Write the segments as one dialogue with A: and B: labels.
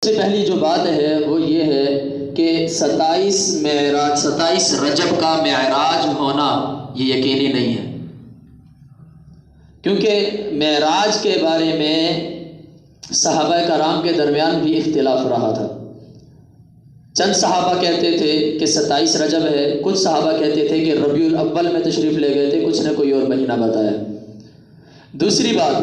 A: سے پہلی جو بات ہے وہ یہ ہے کہ 27 رجب کا معراج ہونا یہ یقینی نہیں ہے، کیونکہ معراج کے بارے میں صحابہ کرام کے درمیان بھی اختلاف رہا تھا۔ چند صحابہ کہتے تھے کہ 27 رجب ہے، کچھ صحابہ کہتے تھے کہ ربیع الاول میں تشریف لے گئے تھے، کچھ نے کوئی اور مہینہ بتایا۔ دوسری بات،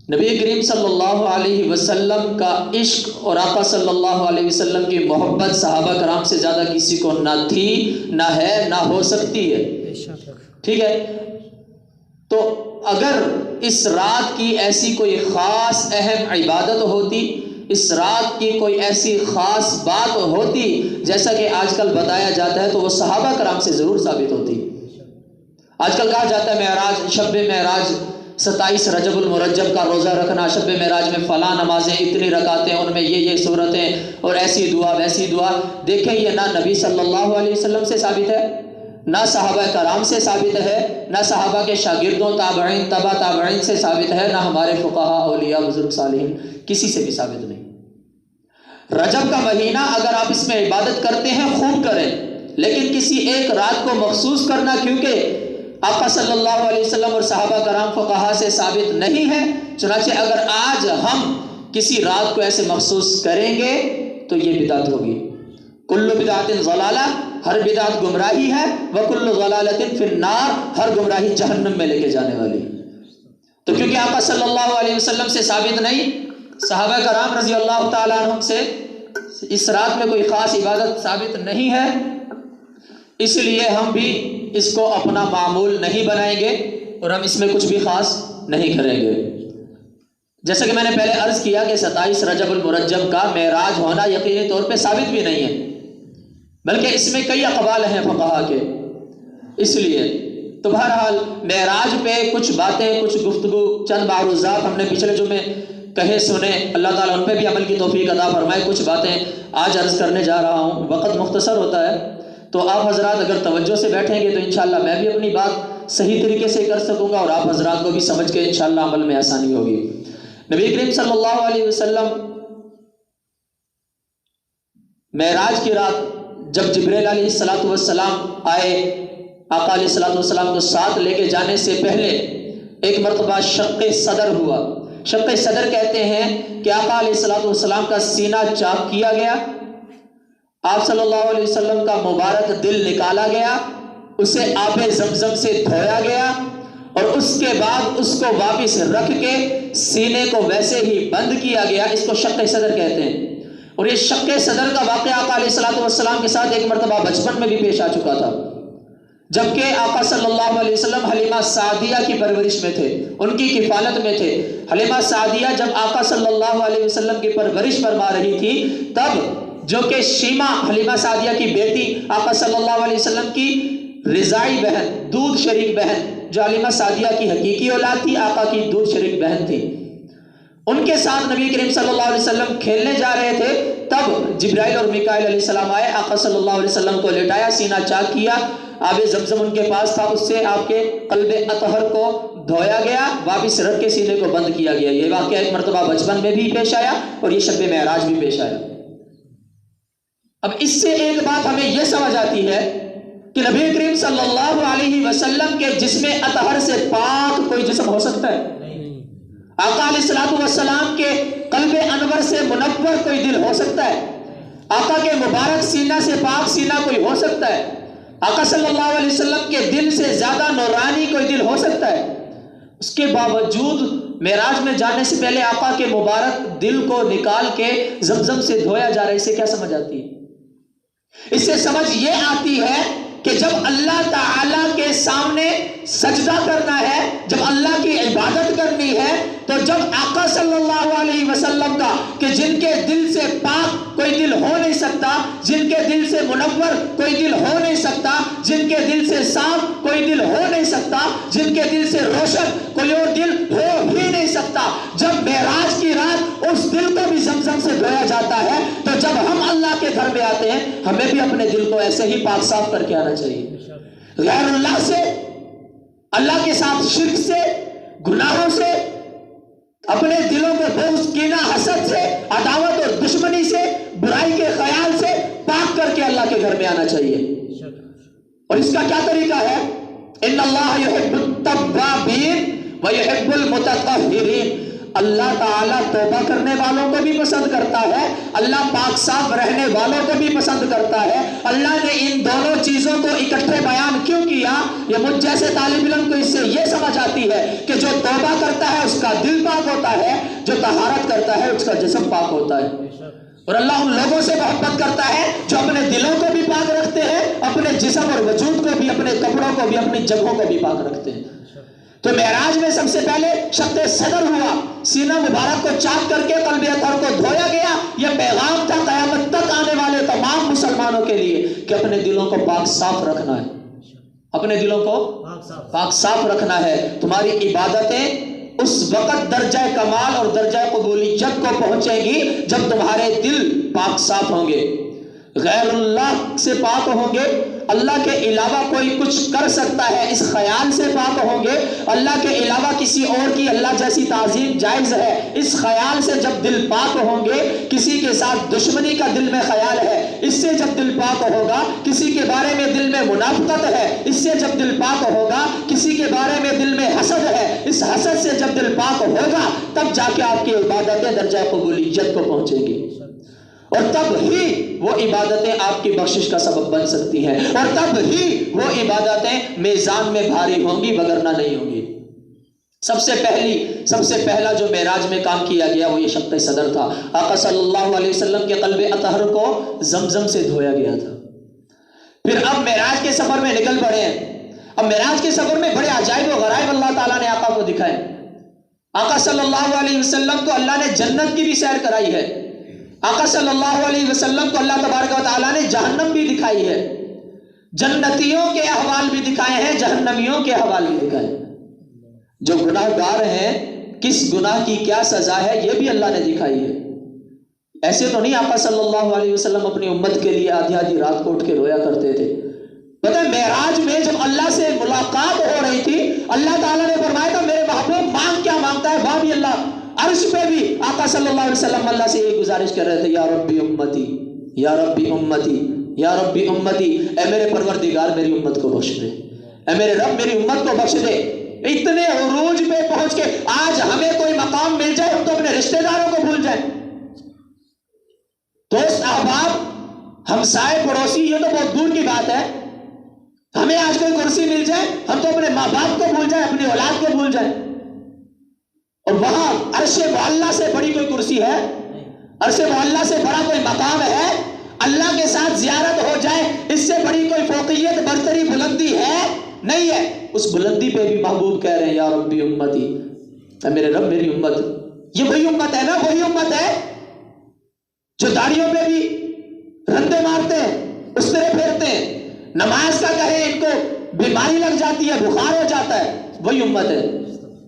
A: نبی کریم صلی اللہ علیہ وسلم کا عشق اور آقا صلی اللہ علیہ وسلم کی محبت صحابہ کرام سے زیادہ کسی کو نہ تھی، نہ ہے، نہ ہو سکتی ہے۔ ٹھیک ہے، تو اگر اس رات کی ایسی کوئی خاص اہم عبادت ہوتی، اس رات کی کوئی ایسی خاص بات ہوتی جیسا کہ آج کل بتایا جاتا ہے، تو وہ صحابہ کرام سے ضرور ثابت ہوتی۔ آج کل کہا جاتا ہے معراج، شب معراج 27 رجب المرجب کا روزہ رکھنا، شب معراج میں فلاں نمازیں، اتنی رکعتیں، ان میں یہ صورتیں اور ایسی دعا ویسی دعا۔ دیکھیں، یہ نہ نبی صلی اللہ علیہ وسلم سے ثابت ہے، نہ صحابہ کرام سے ثابت ہے، نہ صحابہ کے شاگردوں، تابعین، تبع تابعین سے ثابت ہے، نہ ہمارے فقہاء، اولیاء، بزرگ صالحین، کسی سے بھی ثابت نہیں۔ رجب کا مہینہ اگر آپ اس میں عبادت کرتے ہیں خوب کریں، لیکن کسی ایک رات کو مخصوص کرنا کیونکہ آقا صلی اللہ علیہ وسلم اور صحابہ کرام فقہا سے ثابت نہیں ہے، چنانچہ اگر آج ہم کسی رات کو ایسے مخصوص کریں گے تو یہ بدعت ہوگی۔ کل بدعت ضلالہ، ہر بدعت گمراہی ہے، وکل ضلالۃ فی النار، ہر گمراہی جہنم میں لے کے جانے والی۔ تو کیونکہ آقا صلی اللہ علیہ وسلم سے ثابت نہیں، صحابہ کرام رضی اللہ تعالیٰ عنہم سے اس رات میں کوئی خاص عبادت ثابت نہیں ہے، اس لیے ہم بھی اس کو اپنا معمول نہیں بنائیں گے اور ہم اس میں کچھ بھی خاص نہیں کریں گے۔ جیسا کہ میں نے پہلے عرض کیا کہ 27 رجب المرجب کا معراج ہونا یقینی طور پہ ثابت بھی نہیں ہے، بلکہ اس میں کئی اقوال ہیں فقہا کے، اس لیے تو بہرحال معراج پہ کچھ باتیں، کچھ گفتگو، چند معروضات ہم نے پچھلے جمعے کہے سنے، اللہ تعالیٰ ان پہ بھی عمل کی توفیق عطا فرمائے۔ کچھ باتیں آج عرض کرنے جا رہا ہوں، وقت مختصر ہوتا ہے، تو آپ حضرات اگر توجہ سے بیٹھیں گے تو انشاءاللہ میں بھی اپنی بات صحیح طریقے سے کر سکوں گا اور آپ حضرات کو بھی سمجھ کے انشاءاللہ عمل میں آسانی ہوگی۔ نبی کریم صلی اللہ علیہ وسلم معراج کی رات جب جبرائیل علیہ السلام آئے، آقا علیہ السلام کو ساتھ لے کے جانے سے پہلے ایک مرتبہ شق صدر ہوا۔ شق صدر کہتے ہیں کہ آقا علیہ السلام کا سینہ چاک کیا گیا، آپ صلی اللہ علیہ وسلم کا مبارک دل نکالا گیا، اسے آب زمزم سے دھویا گیا اور اس کے بعد اس کو واپس رکھ کے سینے کو ویسے ہی بند کیا گیا۔ اس کو شق صدر کہتے ہیں، اور یہ شق صدر کا واقعہ آقا علیہ السلام کے ساتھ ایک مرتبہ بچپن میں بھی پیش آ چکا تھا، جبکہ آقا صلی اللہ علیہ وسلم حلیمہ سعدیہ کی پرورش میں تھے، ان کی کفالت میں تھے۔ حلیمہ سعدیہ جب آقا صلی اللہ علیہ وسلم کی پرورش فرما رہی تھی، تب جو کہ شیمہ حلیمہ سعدیہ کی بیٹی، آقا صلی اللہ علیہ وسلم کی رضاعی بہن، دودھ شریک بہن، جو حلیمہ سعدیہ کی حقیقی اولاد تھی، آقا کی دودھ شریک بہن تھی، ان کے ساتھ نبی کریم صلی اللہ علیہ وسلم کھیلنے جا رہے تھے، تب جبرائیل اور میکائیل علیہ السلام آئے، آقا صلی اللہ علیہ وسلم کو لٹایا، سینہ چاک کیا، آب زمزم ان کے پاس تھا، اس سے آپ کے قلب اطہر کو دھویا گیا، واپس رکھ کے سینے کو بند کیا گیا۔ یہ واقعہ ایک مرتبہ بچپن میں بھی پیش آیا اور یہ شب معراج بھی پیش آیا۔ اب اس سے ایک بات ہمیں یہ سمجھ آتی ہے کہ نبی کریم صلی اللہ علیہ وسلم کے جسم اطہر سے پاک کوئی جسم ہو سکتا ہے؟ آقا علیہ السلام کے قلب انور سے منور کوئی دل ہو سکتا ہے؟ آقا کے مبارک سینہ سے پاک سینہ کوئی ہو سکتا ہے؟ آقا صلی اللہ علیہ وسلم کے دل سے زیادہ نورانی کوئی دل ہو سکتا ہے؟ اس کے باوجود معراج میں جانے سے پہلے آقا کے مبارک دل کو نکال کے زمزم سے دھویا جا رہا ہے۔ اس سے کیا سمجھ آتی ہے؟ اس سے سمجھ یہ آتی ہے کہ جب اللہ تعالیٰ کے سامنے سجدہ کرنا ہے، جب اللہ کی عبادت کرنی ہے، تو جب آقا صلی اللہ علیہ وسلم کا کہ جن کے دل سے پاک کوئی دل ہو نہیں سکتا، جن کے دل سے منور کوئی دل ہو نہیں سکتا، جن کے دل سے صاف کوئی دل ہو نہیں سکتا، جن کے دل سے روشن کوئی اور دل ہو ہی نہیں سکتا، جب معراج کی رات اس دل کو بھی زمزم سے دھویا جاتا ہے، تو جب ہم اللہ کے گھر میں آتے ہیں ہمیں بھی اپنے دل کو ایسے ہی پاک صاف کر کے آنا چاہیے۔ غیر اللہ سے، اللہ کے ساتھ شرک سے، گناہوں سے، اپنے دلوں کو بغض، کینہ، حسد سے، عداوت اور دشمنی سے، برائی کے خیال سے پاک کر کے اللہ کے گھر میں آنا چاہیے۔ اور اس کا کیا طریقہ ہے؟ ان اللہ یحب التوابین ویحب المتطہرین، اللہ تعالیٰ توبہ کرنے والوں کو بھی پسند کرتا ہے، اللہ پاک صاف رہنے والوں کو بھی پسند کرتا ہے۔ اللہ نے ان دونوں چیزوں کو اکٹھے بیان کیوں کیا؟ یہ مجھ جیسے طالب علم کو اس سے یہ سمجھ آتی ہے کہ جو توبہ کرتا ہے اس کا دل پاک ہوتا ہے، جو طہارت کرتا ہے اس کا جسم پاک ہوتا ہے۔ اور اللہ ان لوگوں سے محبت کرتا ہے جو اپنے دلوں کو بھی پاک رکھتے ہیں، اپنے جسم اور وجود کو بھی، اپنے کپڑوں کو بھی، اپنی جگہوں کو بھی پاک رکھتے ہیں۔ تو معراج میں سب سے پہلے شق صدر ہوا، سینہ مبارک کو چاک کر کے قلب اطہر کو دھویا گیا۔ یہ پیغام تھا قیامت تک آنے والے تمام مسلمانوں کے لیے کہ اپنے دلوں کو پاک صاف رکھنا ہے، اپنے دلوں کو پاک صاف رکھنا ہے۔ تمہاری عبادتیں اس وقت درجہ کمال اور درجہ قبولیت کو پہنچے گی جب تمہارے دل پاک صاف ہوں گے، غیر اللہ سے پاک ہوں گے، اللہ کے علاوہ کوئی کچھ کر سکتا ہے اس خیال سے پاک ہوں گے، اللہ کے علاوہ کسی اور کی اللہ جیسی تعظیم جائز ہے اس خیال سے جب دل پاک ہوں گے، کسی کے ساتھ دشمنی کا دل میں خیال ہے اس سے جب دل پاک ہوگا، کسی کے بارے میں دل میں منافقت ہے اس سے جب دل پاک ہوگا، کسی کے بارے میں دل میں حسد ہے اس حسد سے جب دل پاک ہوگا، تب جا کے آپ کی عبادتیں درجہ قبولیت کو پہنچیں گی، اور تب ہی وہ عبادتیں آپ کی بخشش کا سبب بن سکتی ہیں، اور تب ہی وہ عبادتیں میزان میں بھاری ہوں گی، وگرنہ نہیں ہوں گی۔ سب سے پہلا جو معراج میں کام کیا گیا وہ یہ شق صدر تھا۔ آقا صلی اللہ علیہ وسلم کے قلب اطہر کو زمزم سے دھویا گیا تھا۔ پھر اب معراج کے سفر میں نکل پڑے ہیں۔ اب معراج کے سفر میں بڑے عجائب و غرائب اللہ تعالیٰ نے آقا کو دکھائے۔ آقا صلی اللہ علیہ وسلم کو اللہ نے جنت کی بھی سیر کرائی ہے، آقا صلی اللہ علیہ وسلم کو اللہ تبارک و تعالیٰ نے جہنم بھی دکھائی ہے، جنتیوں کے احوال بھی دکھائے ہیں، جہنمیوں کے احوال بھی دکھائے ہیں، جو گناہ گار ہیں کس گناہ کی کیا سزا ہے یہ بھی اللہ نے دکھائی ہے۔ ایسے تو نہیں آقا صلی اللہ علیہ وسلم اپنی امت کے لیے آدھی آدھی رات کو اٹھ کے رویا کرتے تھے۔ پتہ ہے معراج میں جب اللہ سے ملاقات ہو رہی تھی، اللہ تعالیٰ نے فرمایا تھا میرے محبوب مانگ کیا مانگتا ہے، وہاں بھی اللہ عرش پہ بھی آقا صلی اللہ علیہ وسلم اللہ سے یہ گزارش کر رہے تھے، یا ربی امتی یا ربی امتی یا ربی امتی، اے میرے پروردگار میری امت کو بخش دے، اے میرے رب میری امت کو بخش دے۔ اتنے عروج پہ پہنچ کے آج ہمیں کوئی مقام مل جائے ہم تو اپنے رشتہ داروں کو بھول جائیں، دوست احباب ہمسائے پڑوسی یہ تو بہت دور کی بات ہے، ہمیں آج کوئی کرسی مل جائے ہم تو اپنے ماں باپ کو بھول جائیں، اپنی اولاد کو بھول جائیں، اور وہاں عرش معلیٰ سے بڑی کوئی کرسی ہے، عرش معلیٰ سے بڑا کوئی مقام ہے، اللہ کے ساتھ زیارت ہو جائے اس سے بڑی کوئی فوقیت برتری بلندی ہے نہیں ہے۔ اس بلندی پہ بھی محبوب کہہ رہے ہیں یا ربی امتی، اے میرے رب میری امت۔ یہ وہی امت ہے نا، وہی امت ہے جو داڑھیوں پہ بھی رندے مارتے ہیں، اس طرح پھیرتے ہیں، نماز کا کہیں ان کو بیماری لگ جاتی ہے، بخار ہو جاتا ہے، وہی امت ہے۔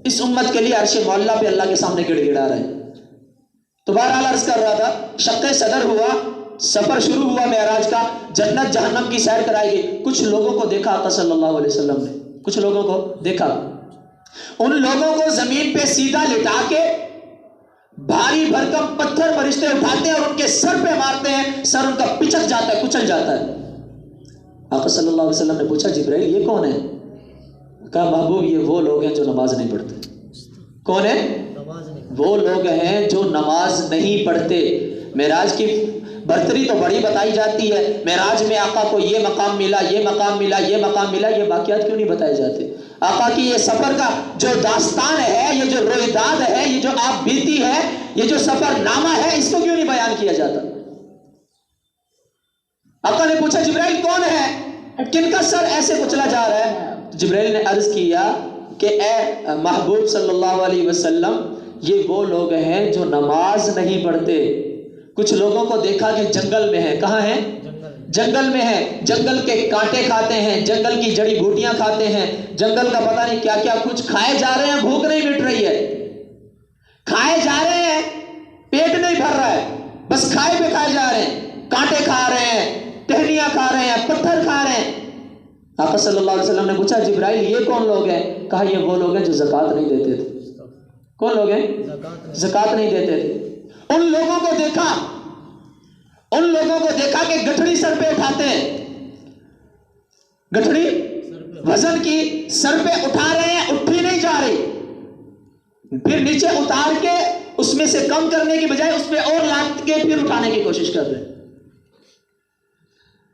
A: اس امت کے لیے عرش معلیٰ پہ اللہ کے سامنے گڑ گڑا رہے ہیں۔ تو بہرحال عرض کر رہا تھا، شق صدر ہوا، سفر شروع ہوا معراج کا، جنت جہنم کی سیر کرائی گئی۔ کچھ لوگوں کو دیکھا آقا صلی اللہ علیہ وسلم نے، کچھ لوگوں کو دیکھا، ان لوگوں کو زمین پہ سیدھا لٹا کے بھاری بھرکم پتھر فرشتے اٹھاتے ہیں اور ان کے سر پہ مارتے ہیں، سر ان کا پچک جاتا ہے، کچل جاتا ہے۔ آقا صلی اللہ علیہ وسلم نے پوچھا جبرائیل یہ کون ہے؟ کہا محبوب یہ وہ لوگ ہیں جو نماز نہیں پڑھتے۔ کون ہے؟ وہ لوگ ہیں جو نماز نہیں پڑھتے۔ معراج کی برتری تو بڑی بتائی جاتی ہے، معراج میں آقا کو یہ مقام ملا، یہ مقام ملا، یہ مقام ملا، یہ واقعات کیوں نہیں بتائے جاتے؟ آقا کی یہ سفر کا جو داستان ہے، یہ جو رویداد ہے، یہ جو آپ بیتی ہے، یہ جو سفر نامہ ہے، اس کو کیوں نہیں بیان کیا جاتا؟ آقا نے پوچھا جبرائیل کون ہے، کن کا سر ایسے کچلا جا رہا ہے؟ جبرائیل نے عرض کیا کہ اے محبوب صلی اللہ علیہ وسلم یہ وہ لوگ ہیں جو نماز نہیں پڑھتے۔ کچھ لوگوں کو دیکھا کہ جنگل میں ہیں، کہاں ہیں؟ جنگل میں ہیں، جنگل کے کانٹے کھاتے ہیں، جنگل کی جڑی بوٹیاں کھاتے ہیں، جنگل کا پتہ نہیں کیا کیا کچھ کھائے جا رہے ہیں، بھوک نہیں مٹ رہی ہے، کھائے جا رہے ہیں، پیٹ نہیں بھر رہا ہے، بس کھائے پہ کھائے جا رہے ہیں، کانٹے کھا رہے ہیں، ٹہنیاں کھا رہے ہیں، پتھر کھا رہے ہیں۔ آقا صلی اللہ علیہ وسلم نے پوچھا جبرائیل یہ کون لوگ ہیں؟ کہا یہ وہ لوگ ہیں جو زکوٰۃ نہیں دیتے تھے۔ کون لوگ ہیں؟ زکات نہیں دیتے تھے۔ ان لوگوں کو دیکھا کہ گٹھڑی سر پہ اٹھاتے ہیں، گٹھڑی وزن کی سر پہ اٹھا رہے ہیں، اٹھی نہیں جا رہی، پھر نیچے اتار کے اس میں سے کم کرنے کی بجائے اس پہ اور لاد کے پھر اٹھانے کی کوشش کر رہے ہیں۔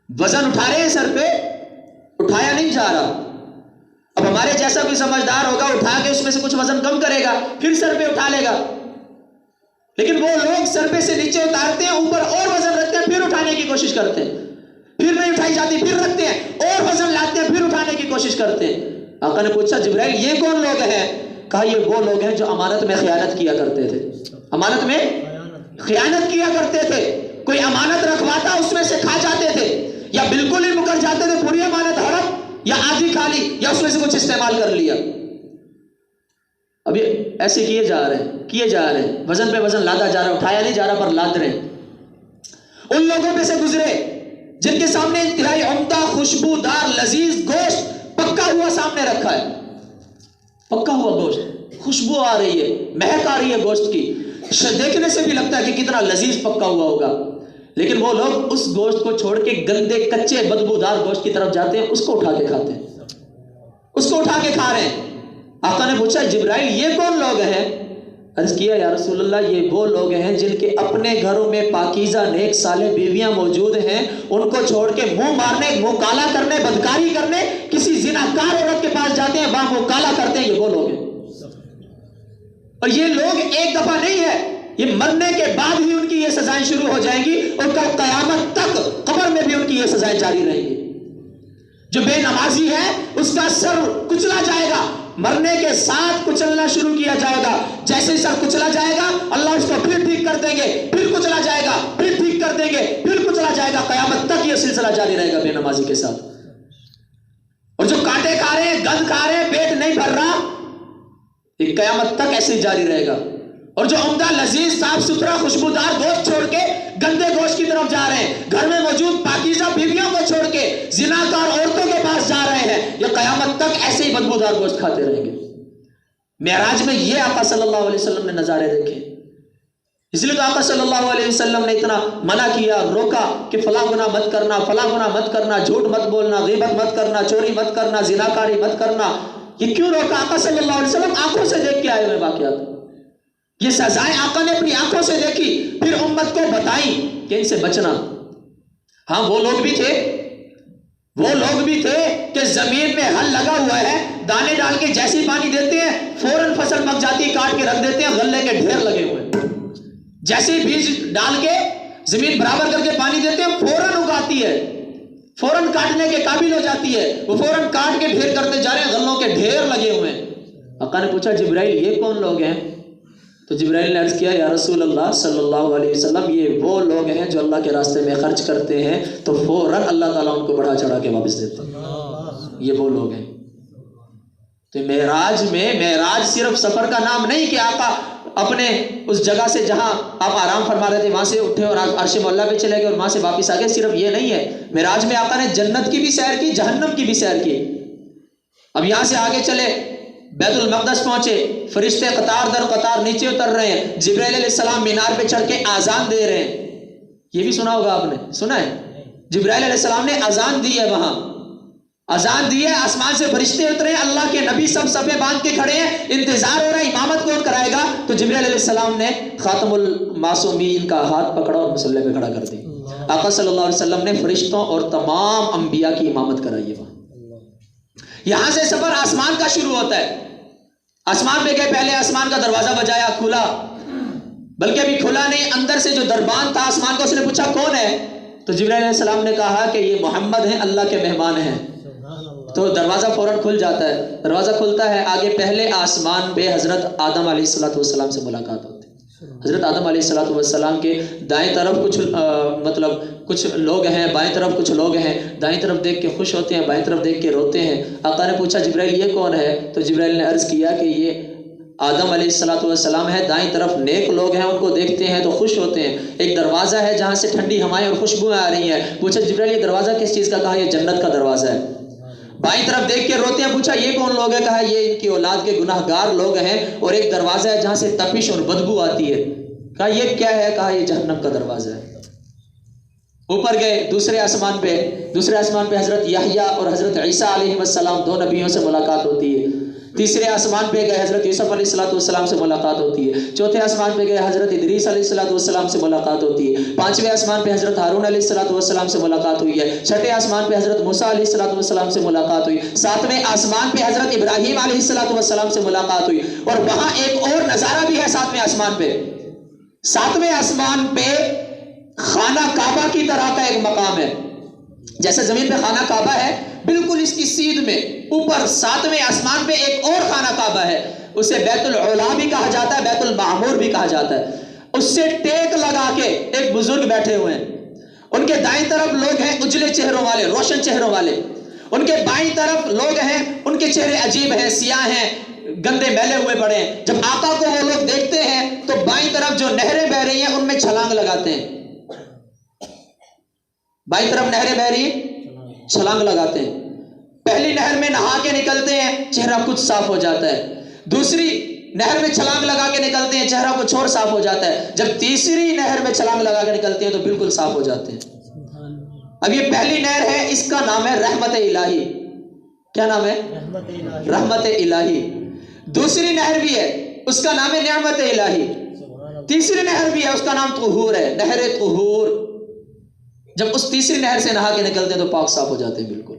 A: وزن اٹھا رہے ہیں سر پہ، اٹھایا نہیں جا رہا۔ اب ہمارے جیسا کوئی سمجھدار ہوگا، اٹھا کے اس میں سے کچھ وزن کم کرے گا، پھر سر پہ اٹھا لے گا، لیکن وہ لوگ سر پہ سے نیچے اتارتے ہیں، اوپر اور وزن رکھتے ہیں، پھر اٹھانے کی کوشش کرتے ہیں، پھر نہیں اٹھائی جاتی، پھر رکھتے ہیں اور وزن لاتے ہیں، پھر اٹھانے کی کوشش کرتے ہیں۔ آقا نے پوچھا جبرائیل یہ کون لوگ ہیں؟ کہا یہ وہ لوگ ہیں جو امانت میں خیانت کیا کرتے تھے، امانت میں خیانت کیا کرتے تھے۔ کوئی امانت رکھواتا اس میں سے کھا جاتے تھے، یا بالکل ہی مکر جاتے تھے، پوری امانت ہڑپ یا آدھی کھا لی یا اس میں سے کچھ استعمال کر لیا۔ ابھی ایسے کیے جا رہے ہیں، وزن پہ وزن لادا جا رہا ہے، اٹھایا نہیں جا رہا پر لاد رہے ہیں۔ ان لوگوں پہ سے گزرے جن کے سامنے انتہائی عمدہ خوشبودار لذیذ گوشت پکا ہوا سامنے رکھا ہے، پکا ہوا گوشت، خوشبو آ رہی ہے، مہک آ رہی ہے گوشت کی، دیکھنے سے بھی لگتا ہے کہ کتنا لذیذ پکا ہوا ہوگا، لیکن وہ لوگ اس گوشت کو چھوڑ کے گندے کچے بدبودار گوشت کی طرف جاتے ہیں، اس کو اٹھا کے کھاتے ہیں، اس کو اٹھا کے کھا رہے ہیں۔ آقا نے پوچھا جبرائیل یہ کون لوگ ہیں؟ عرض کیا یا رسول اللہ یہ وہ لوگ ہیں جن کے اپنے گھروں میں پاکیزہ نیک صالح بیویاں موجود ہیں، ان کو چھوڑ کے منہ مارنے، منہ کالا کرنے، بدکاری کرنے کسی زناکار عورت کے پاس جاتے ہیں، وہاں منہ کالا کرتے ہیں، یہ وہ لوگ ہیں۔ اور یہ لوگ ایک دفعہ نہیں ہے، یہ مرنے کے بعد ہی ان کی یہ سزائیں شروع ہو جائیں گی، اور کل قیامت تک قبر میں بھی ان کی یہ سزائیں جاری رہیں گی۔ جو بے نمازی ہے اس کا سر کچلا جائے گا، مرنے کے ساتھ کچلنا شروع کیا جائے گا، جیسے سر کچلا جائے گا اللہ اس کو پھر ٹھیک کر دیں گے، پھر کچلا جائے گا، پھر ٹھیک کر دیں گے، پھر کچلا جائے گا، قیامت تک یہ سلسلہ جاری رہے گا بے نمازی کے ساتھ۔ اور جو کانٹے کھا رہے ہیں، گند کھا رہے ہیں، پیٹ نہیں بھر رہا، یہ قیامت تک ایسے ہی جاری رہے گا۔ اور جو عمدہ لذیذ صاف ستھرا خوشبودار گوشت چھوڑ کے گندے گوشت کی طرف جا رہے ہیں، گھر میں موجود پاکیزہ بیویوں کو چھوڑ کے زناکار عورتوں کے پاس جا رہے ہیں، یہ قیامت تک ایسے ہی بدبودار گوشت کھاتے رہیں گے۔ معراج میں یہ آقا صلی اللہ علیہ وسلم نے نظارے دیکھے، اس لیے تو آقا صلی اللہ علیہ وسلم نے اتنا منع کیا، روکا کہ فلاں گناہ مت کرنا، فلاں گناہ مت کرنا، جھوٹ مت بولنا، غیبت مت کرنا، چوری مت کرنا، زناکاری مت کرنا۔ یہ کیوں روکا؟ آقا صلی اللہ علیہ وسلم آنکھوں سے دیکھ کے آئے ہوئے واقعات، یہ سزائیں آقا نے اپنی آنکھوں سے دیکھی، پھر امت کو بتائی کہ ان سے بچنا۔ ہاں وہ لوگ بھی تھے کہ زمین میں ہل لگا ہوا ہے، دانے ڈال کے جیسی پانی دیتے ہیں فوراً فصل پک جاتی ہے، کاٹ کے رکھ دیتے ہیں، غلے کے ڈھیر لگے ہوئے ہیں، جیسے بیج ڈال کے زمین برابر کر کے پانی دیتے ہیں فوراً اگاتی ہے، فوراً کاٹنے کے قابل ہو جاتی ہے، وہ فوراً کاٹ کے ڈھیر کرتے جا رہے ہیں، غلوں کے ڈھیر لگے ہوئے ہیں۔ آقا نے پوچھا جبرائیل یہ کون لوگ ہیں؟ تو جبرائیل نے عرض کیا یا رسول اللہ صلی اللہ علیہ وسلم یہ وہ لوگ ہیں جو اللہ کے راستے میں خرچ کرتے ہیں تو فوراً اللہ تعالیٰ ان کو بڑھا چڑھا کے واپس دیتے ہیں، یہ وہ لوگ ہیں۔ تو معراج صرف سفر کا نام نہیں کہ آقا اپنے اس جگہ سے جہاں آپ آرام فرما رہے تھے وہاں سے اٹھے اور عرش مولا پہ چلے گئے اور وہاں سے واپس آ گئے، صرف یہ نہیں ہے۔ معراج میں آقا نے جنت کی بھی سیر کی، جہنم کی بھی سیر کی۔ اب یہاں سے آگے چلے، بیت المقدس پہنچے، فرشتے قطار در قطار نیچے اتر رہے ہیں، جبرائیل علیہ السلام مینار پہ چڑھ کے آذان دے رہے ہیں، یہ بھی سنا ہوگا آپ نے، سنا ہے؟ جبرائیل علیہ السلام نے آذان دی ہے، وہاں آذان دی ہے، آسمان سے فرشتے اترے ہیں، اللہ کے نبی سب صفیں باندھ کے کھڑے ہیں، انتظار ہو رہا ہے امامت کون کرائے گا، تو جبرائیل علیہ السلام نے خاتم المعصومین کا ہاتھ پکڑا اور مصلی پہ کھڑا کر دی۔ آقا صلی اللہ علیہ وسلم نے فرشتوں اور تمام انبیاء کی امامت کرائی ہے وہاں۔ یہاں سے سفر آسمان کا شروع ہوتا ہے، آسمان پہ گئے، پہلے آسمان کا دروازہ بجایا، کھلا، بلکہ ابھی کھلا نہیں، اندر سے جو دربان تھا آسمان کا، اس نے پوچھا کون ہے؟ تو جبرائیل علیہ السلام نے کہا کہ یہ محمد ہیں، اللہ کے مہمان ہیں۔ تو دروازہ فوراً کھل جاتا ہے، دروازہ کھلتا ہے، آگے پہلے آسمان پہ حضرت آدم علیہ السلام سے ملاقات ہوتی ہے۔ حضرت آدم علیہ السلام کے دائیں طرف کچھ لوگ ہیں، بائیں طرف کچھ لوگ ہیں، دائیں طرف دیکھ کے خوش ہوتے ہیں، بائیں طرف دیکھ کے روتے ہیں۔ آقا نے پوچھا جبرائیل یہ کون ہے؟ تو جبرائیل نے عرض کیا کہ یہ آدم علیہ السلام ہے، دائیں طرف نیک لوگ ہیں، ان کو دیکھتے ہیں تو خوش ہوتے ہیں۔ ایک دروازہ ہے جہاں سے ٹھنڈی ہوائیں اور خوشبوئیں آ رہی ہیں۔ پوچھا جبرائیل یہ دروازہ کس چیز کا؟ کہا یہ جنت کا دروازہ ہے۔ بائیں طرف دیکھ کے روتے ہیں. پوچھا یہ کون لوگ ہے؟ کہا یہ ان کی اولاد کے گناہگار لوگ ہیں اور ایک دروازہ ہے جہاں سے تپش اور بدبو آتی ہے. کہا یہ کیا ہے؟ کہا یہ جہنم کا دروازہ ہے. اوپر گئے دوسرے آسمان پہ. دوسرے آسمان پہ حضرت یحییٰ اور حضرت عیسیٰ علیہ السلام دو نبیوں سے ملاقات ہوتی ہے. تیسرے آسمان پہ گئے حضرت یوسف علیہ السلام سے ملاقات ہوتی ہے. چوتھے آسمان پہ گئے حضرت ادریس علیہ السلام سے ملاقات ہوتی ہے. پانچویں آسمان پہ حضرت ہارون علیہ السلام سے ملاقات ہوئی ہے. چھٹے آسمان پہ حضرت موسیٰ علیہ السلام سے ملاقات ہوئی. ساتویں آسمان پہ حضرت ابراہیم علیہ السلام سے ملاقات ہوئی. اور وہاں ایک اور نظارہ بھی ہے ساتویں آسمان پہ. ساتویں آسمان پہ خانہ کعبہ کی طرح کا ایک مقام ہے. جیسے زمین پہ خانہ کعبہ ہے بالکل اس کی سیدھ میں اوپر ساتویں آسمان پہ ایک اور خانہ کعبہ ہے. اسے بیت العلا بھی کہا جاتا ہے, بیت المعمور بھی کہا جاتا ہے. اس سے ٹیک لگا کے ایک بزرگ بیٹھے ہوئے ہیں. ان کے دائیں طرف لوگ ہیں اجلے چہروں والے, روشن چہروں والے. ان کے بائیں طرف لوگ ہیں ان کے چہرے عجیب ہیں, سیاہ ہیں, گندے میلے ہوئے پڑے ہیں. جب آقا کو وہ لوگ دیکھتے ہیں تو بائیں طرف جو نہریں بہ رہی ہیں ان میں چھلانگ لگاتے ہیں. بائیں طرف نہریں بہ رہی ہیں, چھلانگ لگاتے ہیں. پہلی نہر میں نہا کے نکلتے ہیں, چہرہ کچھ صاف ہو جاتا ہے. دوسری نہر میں چھلانگ لگا کے نکلتے ہیں, چہرہ کچھ اور صاف ہو جاتا ہے. جب تیسری نہر میں چھلانگ لگا کے نکلتے ہیں تو بالکل صاف ہو جاتے ہیں. اب یہ پہلی نہر ہے, اس کا نام ہے رحمت الہی. کیا نام ہے؟ رحمت الہی. دوسری نہر بھی ہے, اس کا نام ہے نعمت الہی. تیسری نہر بھی ہے, اس کا نام طہور ہے, نہر طہور. جب اس تیسری نہر سے نہا کے نکلتے ہیں تو پاک صاف ہو جاتے ہیں بالکل.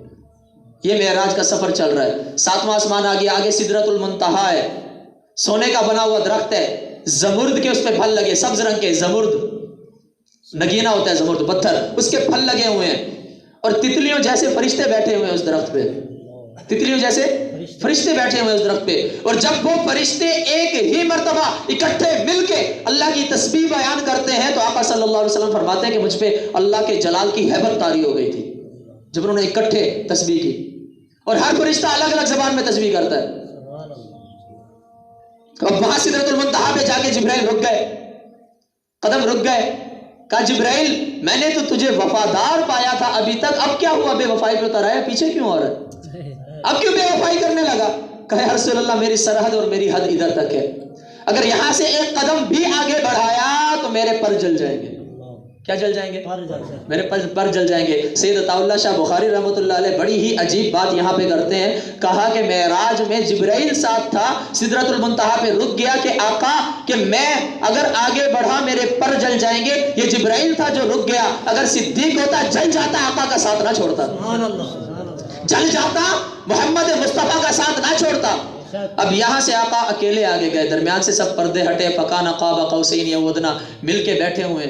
A: یہ معراج کا سفر چل رہا ہے. ساتواں آسمان آ گیا, آگے سدرۃ المنتہا ہے, سونے کا بنا ہوا درخت ہے, زمرد کے اس پہ پھل لگے, سبز رنگ کے زمرد, نگینا ہوتا ہے زمرد پتھر, اس کے پھل لگے ہوئے ہیں. اور تتلیوں جیسے فرشتے بیٹھے ہوئے ہیں اس درخت پہ, تتلیوں جیسے فرشتے بیٹھے ہوئے اس درخت پہ. اور جب وہ فرشتے ایک ہی مرتبہ اکٹھے مل کے اللہ کی تسبیح بیان کرتے ہیں تو آقا صلی اللہ علیہ وسلم فرماتے ہیں کہ مجھ پہ اللہ کے جلال کی ہیبت طاری ہو گئی تھی جب انہوں نے اکٹھے تسبیح کی. اور ہر فرشتہ الگ الگ زبان میں تسبیح کرتا ہے. اب وہاں سدرۃ المنتہا پہ جا کے جبرائیل رک گئے, قدم رک گئے. کہا جبرائیل میں نے تو تجھے وفادار پایا تھا ابھی تک, اب کیا ہوا بے وفائی پہ اتر آیا, پیچھے کیوں آ رہا ہے, اب کیوں بے وفائی کرنے لگا؟ کہے یا رسول اللہ میری سرحد اور میری حد ادھر تک ہے, اگر یہاں سے ایک قدم بھی آگے بڑھایا تو میرے پر جل جائیں گے. کیا جل جائیں گے؟ میرے پر جل جائیں گے. سید عطا اللہ شاہ بخاری رحمۃ اللہ علیہ بڑی ہی عجیب بات یہاں پہ کرتے ہیں. کہا کہ معراج میں جبرائیل ساتھ تھا, سدرۃ المنتہا پہ رک گیا کہ آقا کہ میں اگر آگے بڑھا میرے پر جل جائیں گے. یہ جبرائیل تھا جو رک گیا, اگر صدیق ہوتا جل جاتا, آقا کا ساتھ نہ چھوڑتا, جل جاتا, محمد مصطفیٰ کا ساتھ نہ چھوڑتا. اب یہاں سے آقا اکیلے آگے گئے, درمیان سے سب پردے ہٹے, فکان قاب قوسین او ادنی, مل کے بیٹھے ہوئے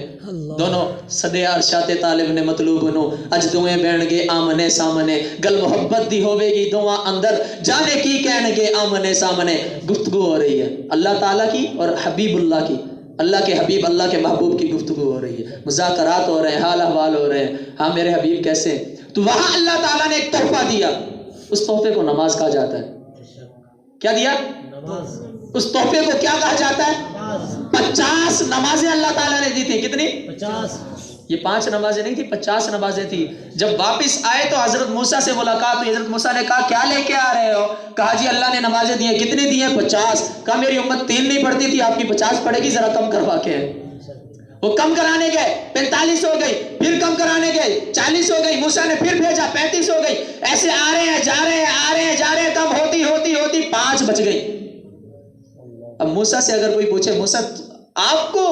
A: دونوں صدے ارشاد طالب نے مطلوب نو, اج دوئیں بین گے آمنے سامنے, گل محبت دی ہوے گی دعا اندر, جانے کی کہن گے آمنے سامنے. گفتگو ہو رہی ہے اللہ تعالیٰ کی اور حبیب اللہ کی, اللہ کے حبیب اللہ کے محبوب کی گفتگو ہو رہی ہے, مذاکرات ہو رہے ہیں, حال احوال ہو رہے ہیں. ہاں میرے حبیب کیسے؟ تو وہاں اللہ تعالیٰ نے ایک تحفہ دیا, اس تحفے کو نماز کہا جاتا ہے. کیا دیا؟ نماز. اس تحفے کو کیا کہا جاتا ہے؟ 50 نمازیں اللہ تعالیٰ نے دی تھی. کتنی؟ 50. یہ 5 نمازیں نہیں تھی, 50 نمازیں تھی. جب واپس آئے تو حضرت موسیٰ سے ملاقات ہوئی. حضرت موسیٰ نے کہا کیا لے کے آ رہے ہو؟ کہا جی اللہ نے نمازیں دی ہیں. کتنی دی ہیں؟ 50. کہا میری امت 3 نہیں پڑھتی تھی, آپ کی 50 پڑھے گی, ذرا کم کروا کے. وہ کم کرانے گئے, 45 ہو گئی, پھر کم کرانے گئے, 40 ہو گئی, موسیٰ نے پھر بھیجا, 35 ہو گئی. ایسے آ رہے ہیں, جا رہے ہیں, آ رہے ہیں, جا رہے ہیں, کم ہوتی ہوتی ہوتی 5 بچ گئی. اب موسیٰ سے اگر کوئی پوچھے موسیٰ آپ کو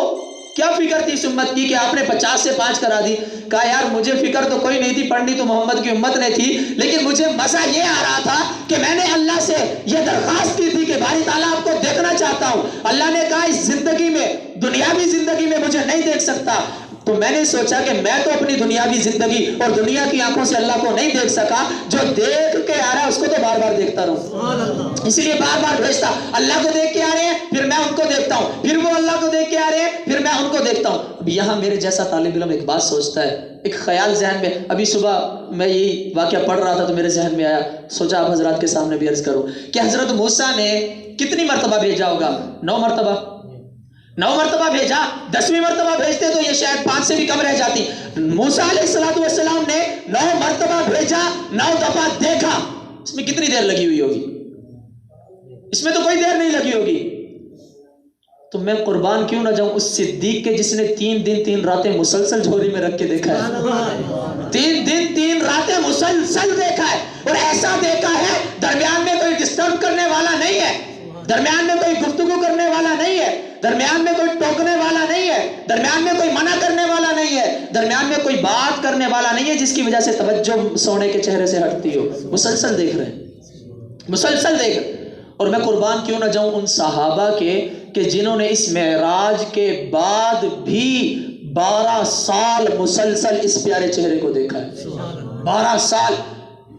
A: کیا فکر تھی اس امت کی کہ آپ نے 50 سے 5 کرا دی؟ کہا یار مجھے فکر تو کوئی نہیں تھی, پڑھنی تو محمد کی امت نے تھی, لیکن مجھے مزہ یہ آ رہا تھا کہ میں نے اللہ سے یہ درخواست کی تھی کہ باری تعالیٰ آپ کو دیکھنا چاہتا ہوں. اللہ نے کہا اس زندگی میں, دنیاوی زندگی میں مجھے نہیں دیکھ سکتا, تو میں نے سوچا کہ میں تو اپنی دنیاوی زندگی اور دنیا کی آنکھوں سے اللہ کو نہیں دیکھ سکا, جو دیکھ کے آ رہا ہے اس کو تو بار بار دیکھتا رہوں, اس لیے بار بار بھیجتا. اللہ کو دیکھ کے آ رہے ہیں, پھر میں ان کو دیکھتا ہوں, پھر وہ اللہ کو دیکھ کے آ رہے ہیں, پھر میں ان کو دیکھتا ہوں. اب یہاں میرے جیسا طالب علم ایک بات سوچتا ہے, ایک خیال ذہن میں, ابھی صبح میں یہی واقعہ پڑھ رہا تھا تو میرے ذہن میں آیا, سوچا آپ حضرات کے سامنے بھی عرض کروں کہ حضرت موسیٰ نے کتنی مرتبہ بھیجا ہوگا؟ 9 مرتبہ. 9 مرتبہ بھیجا, 10ویں مرتبہ بھیجتے تو یہ شاید 5 سے بھی کم رہ جاتی. موسیٰ علیہ السلام نے 9 مرتبہ بھیجا, 9 دفعہ دیکھا, اس میں کتنی دیر لگی ہوئی ہوگی؟ اس میں تو کوئی دیر نہیں لگی ہوگی. تو میں قربان کیوں نہ جاؤں اس صدیق کے جس نے 3 دن 3 راتیں مسلسل جھولی میں رکھ کے دیکھا ہے. 3 دن 3 راتیں مسلسل دیکھا ہے, اور ایسا دیکھا ہے درمیان میں کوئی ڈسٹرب کرنے والا نہیں ہے, درمیان میں کوئی گفتگو کرنے والا نہیں ہے, درمیان میں کوئی ٹوکنے والا نہیں ہے, درمیان میں کوئی منع کرنے والا نہیں ہے, درمیان میں کوئی بات کرنے والا نہیں ہے جس کی وجہ سے توجہ سونے کے چہرے سے ہٹتی ہو. مسلسل دیکھ رہے ہیں, مسلسل دیکھ رہے ہیں. اور میں قربان کیوں نہ جاؤں ان صحابہ کے کہ جنہوں نے اس معراج کے بعد بھی 12 سال مسلسل اس پیارے چہرے کو دیکھا ہے. 12 سال.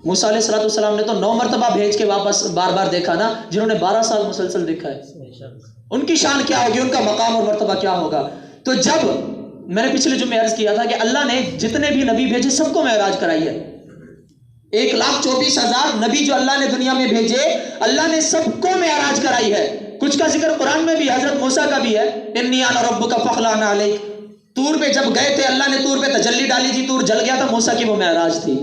A: موسیٰ علیہ السلام نے تو 9 مرتبہ بھیج کے واپس بار بار دیکھا نا, جنہوں نے 12 سال مسلسل دیکھا ہے ان کی شان کیا ہوگی, ان کا مقام اور مرتبہ کیا ہوگا. تو جب میں نے پچھلے جمعے عرض کیا تھا کہ اللہ نے جتنے بھی نبی بھیجے سب کو معراج کرائی ہے, 1,24,000 نبی جو اللہ نے دنیا میں بھیجے اللہ نے سب کو معراج کرائی ہے. کچھ کا ذکر قرآن میں بھی, حضرت موسیٰ کا بھی ہے, انی انا ربک فاخلع علیک. طور پہ جب گئے تھے اللہ نے طور پہ تجلی ڈالی تھی, طور جل گیا تھا, موسیٰ کی وہ معراج تھی.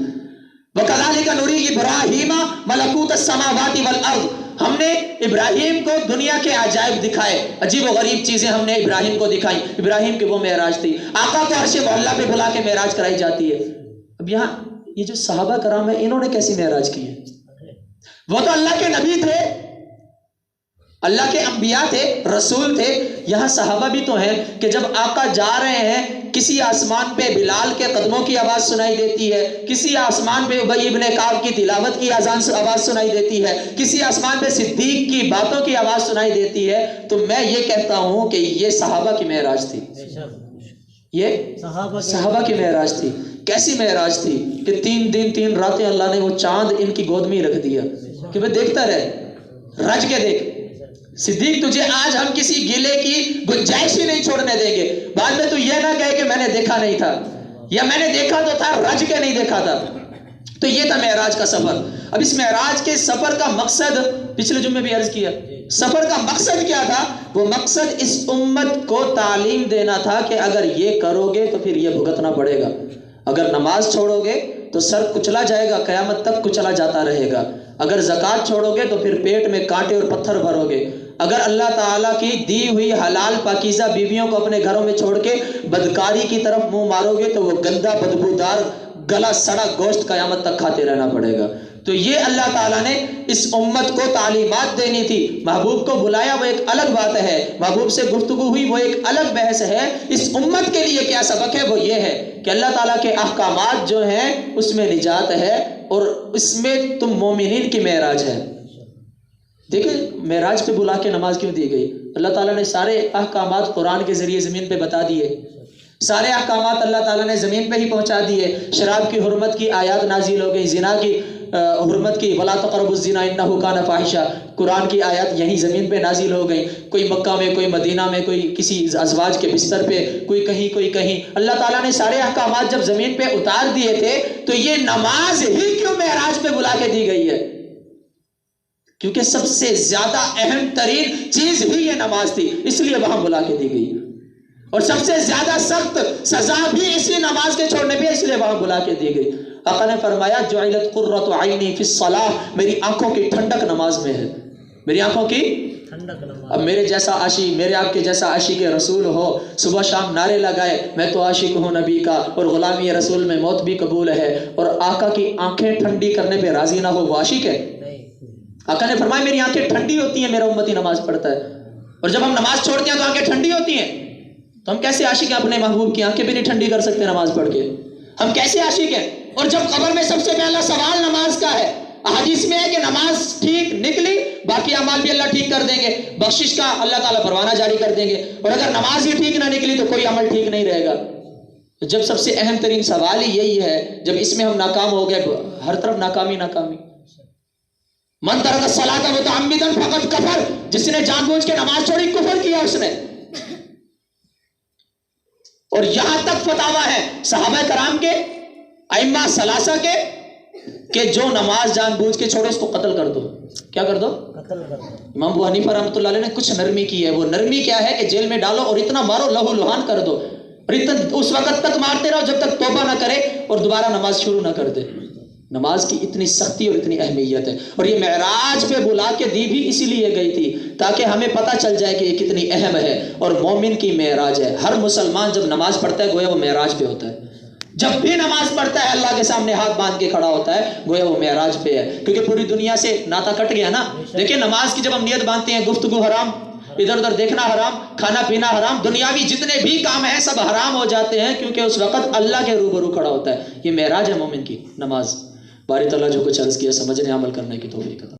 A: وَكَذَلِكَ نُرِي إِبْرَاهِيمَ مَلَكُوتَ السَّمَاوَاتِ وَالْأَرْضِ. ہم نے ابراہیم کو دنیا کے عجائب دکھائے, عجیب و غریب چیزیں ہم نے ابراہیم کو دکھائیں. ابراہیم کی وہ معراج تھی. آقا کو عرش معلیٰ پہ بلا کے معراج کرائی جاتی ہے. اب یہاں یہ جو صحابہ کرام ہیں انہوں نے کیسی معراج کی ہے؟ وہ تو اللہ کے نبی تھے, اللہ کے انبیاء تھے, رسول تھے. یہاں صحابہ بھی تو ہیں کہ جب آقا جا رہے ہیں کسی آسمان پہ بلال کے قدموں کی آواز سنائی دیتی ہے, کسی آسمان پہ ابی ابن کعب کی تلاوت کی آواز سنائی دیتی ہے, کسی آسمان پہ صدیق کی باتوں کی آواز سنائی دیتی ہے. تو میں یہ کہتا ہوں کہ یہ صحابہ کی معراج تھی, یہ صحابہ کی معراج تھی. کیسی معراج تھی کہ 3 دن 3 راتیں اللہ نے وہ چاند ان کی گود میں ہی رکھ دیا کہ بھئی دیکھتا رہے, رج کے دیکھ. صدیق تجھے آج ہم کسی گلے کی گنجائش ہی نہیں چھوڑنے دیں گے. بعد میں تو یہ نہ کہے کہ میں نے دیکھا نہیں تھا, یا میں نے دیکھا تو تھا رج کے نہیں دیکھا تھا. تو یہ تھا معراج کا سفر. اب اس معراج کے سفر کا مقصد پچھلے جمعے بھی عرض کیا, سفر کا مقصد کیا تھا؟ وہ مقصد اس امت کو تعلیم دینا تھا کہ اگر یہ کرو گے تو پھر یہ بھگتنا پڑے گا. اگر نماز چھوڑو گے تو سر کچلا جائے گا, قیامت تک کچلا جاتا رہے گا. اگر زکوٰۃ چھوڑو گے تو پھر پیٹ میں کانٹے اور پتھر بھرو گے. اگر اللہ تعالیٰ کی دی ہوئی حلال پاکیزہ بیویوں کو اپنے گھروں میں چھوڑ کے بدکاری کی طرف منہ مارو گے تو وہ گندا بدبودار گلا سڑا گوشت قیامت تک کھاتے رہنا پڑے گا. تو یہ اللہ تعالیٰ نے اس امت کو تعلیمات دینی تھی. محبوب کو بلایا وہ ایک الگ بات ہے, محبوب سے گفتگو ہوئی وہ ایک الگ بحث ہے. اس امت کے لیے کیا سبق ہے وہ یہ ہے کہ اللہ تعالیٰ کے احکامات جو ہیں اس میں نجات ہے, اور اس میں تم مومنین کی معراج ہے. دیکھیں معراج پہ بلا کے نماز کیوں دی گئی؟ اللہ تعالیٰ نے سارے احکامات قرآن کے ذریعے زمین پہ بتا دیے, سارے احکامات اللہ تعالیٰ نے زمین پہ ہی پہنچا دیے. شراب کی حرمت کی آیات نازل ہو گئی, زنا کی حرمت کی وَلَا تَقْرَبُوا الزِّنَا إِنَّهُ كَانَ فَاحِشًا, قرآن کی آیات یہیں زمین پہ نازل ہو گئی. کوئی مکہ میں, کوئی مدینہ میں, کوئی کسی ازواج کے بستر پہ, کوئی کہیں کوئی کہیں. اللہ تعالیٰ نے سارے احکامات جب زمین پہ اتار دیے تھے تو یہ نماز ہی کیوں معراج پہ بلا کے دی گئی ہے؟ کیونکہ سب سے زیادہ اہم ترین چیز ہی یہ نماز تھی, اس لیے وہاں بلا کے دی گئی. اور سب سے زیادہ سخت سزا بھی اسی نماز کے چھوڑنے پہ, اس لیے وہاں بلا کے دی گئی. آقا نے فرمایا جعلت قرۃ عینی فی الصلاۃ, میری آنکھوں کی ٹھنڈک نماز میں ہے, میری آنکھوں کی ٹھنڈک نماز. اب میرے جیسا عاشق, میرے آپ کے جیسا عاشق رسول ہو, صبح شام نعرے لگائے میں تو عاشق ہوں نبی کا اور غلامی رسول میں موت بھی قبول ہے, اور آقا کی آنکھیں ٹھنڈی کرنے پہ راضی نہ ہو, وہ عاشق ہے؟ آقا نے فرمایا میری آنکھیں ٹھنڈی ہوتی ہیں, میرا امتی نماز پڑھتا ہے. اور جب ہم نماز چھوڑتے ہیں تو آنکھیں ٹھنڈی ہوتی ہیں, تو ہم کیسے عاشق ہیں اپنے محبوب کی آنکھیں بھی نہیں ٹھنڈی کر سکتے نماز پڑھ کے؟ ہم کیسے عاشق ہیں؟ اور جب قبر میں سب سے پہلا سوال نماز کا ہے, احادیث میں ہے کہ نماز ٹھیک نکلی باقی اعمال بھی اللہ ٹھیک کر دیں گے, بخشش کا اللہ تعالیٰ پروانہ جاری کر دیں گے. اور اگر نماز ہی ٹھیک نہ نکلی تو کوئی عمل ٹھیک نہیں رہے گا. جب سب سے اہم ترین سوال ہی یہی ہے, جب اس میں ہم ناکام ہو گئے, ہر طرف ناکامی ناکامی. من ترک الصلاۃ متعمدا فقد کفر, جس نے جان بوجھ کے نماز چھوڑی کفر کیا اس نے. اور یہاں تک فتاوا ہے صحابہ کرام کے, ائمہ ثلاثہ کے, کہ جو نماز جان بوجھ کے چھوڑے اس کو قتل کر دو. کیا کر دو؟ قتل کر دو. امام ابو حنیفہ رحمۃ اللہ علیہ نے کچھ نرمی کی ہے. وہ نرمی کیا ہے کہ جیل میں ڈالو اور اتنا مارو لہو لہان کر دو, اور اتنا اس وقت تک مارتے رہو جب تک توبہ نہ کرے اور دوبارہ نماز شروع نہ کر دے. نماز کی اتنی سختی اور اتنی اہمیت ہے، اور یہ معراج پہ بلا کے دی بھی اسی لیے گئی تھی تاکہ ہمیں پتہ چل جائے کہ یہ کتنی اہم ہے اور مومن کی معراج ہے۔ ہر مسلمان جب نماز پڑھتا ہے گویا وہ معراج پہ ہوتا ہے، جب بھی نماز پڑھتا ہے اللہ کے سامنے ہاتھ باندھ کے کھڑا ہوتا ہے گویا وہ معراج پہ ہے، کیونکہ پوری دنیا سے ناتا کٹ گیا نا۔ دیکھیں نماز کی جب ہم نیت باندھتے ہیں گفتگو حرام، ادھر ادھر دیکھنا حرام، کھانا پینا حرام، دنیاوی جتنے بھی کام ہیں سب حرام ہو جاتے ہیں، کیونکہ اس وقت اللہ کے روبرو کھڑا ہوتا ہے۔ یہ معراج ہے مومن کی نماز۔ باری تعالیٰ جو کچھ عرض کیا سمجھنے عمل کرنے کی توفیق عطا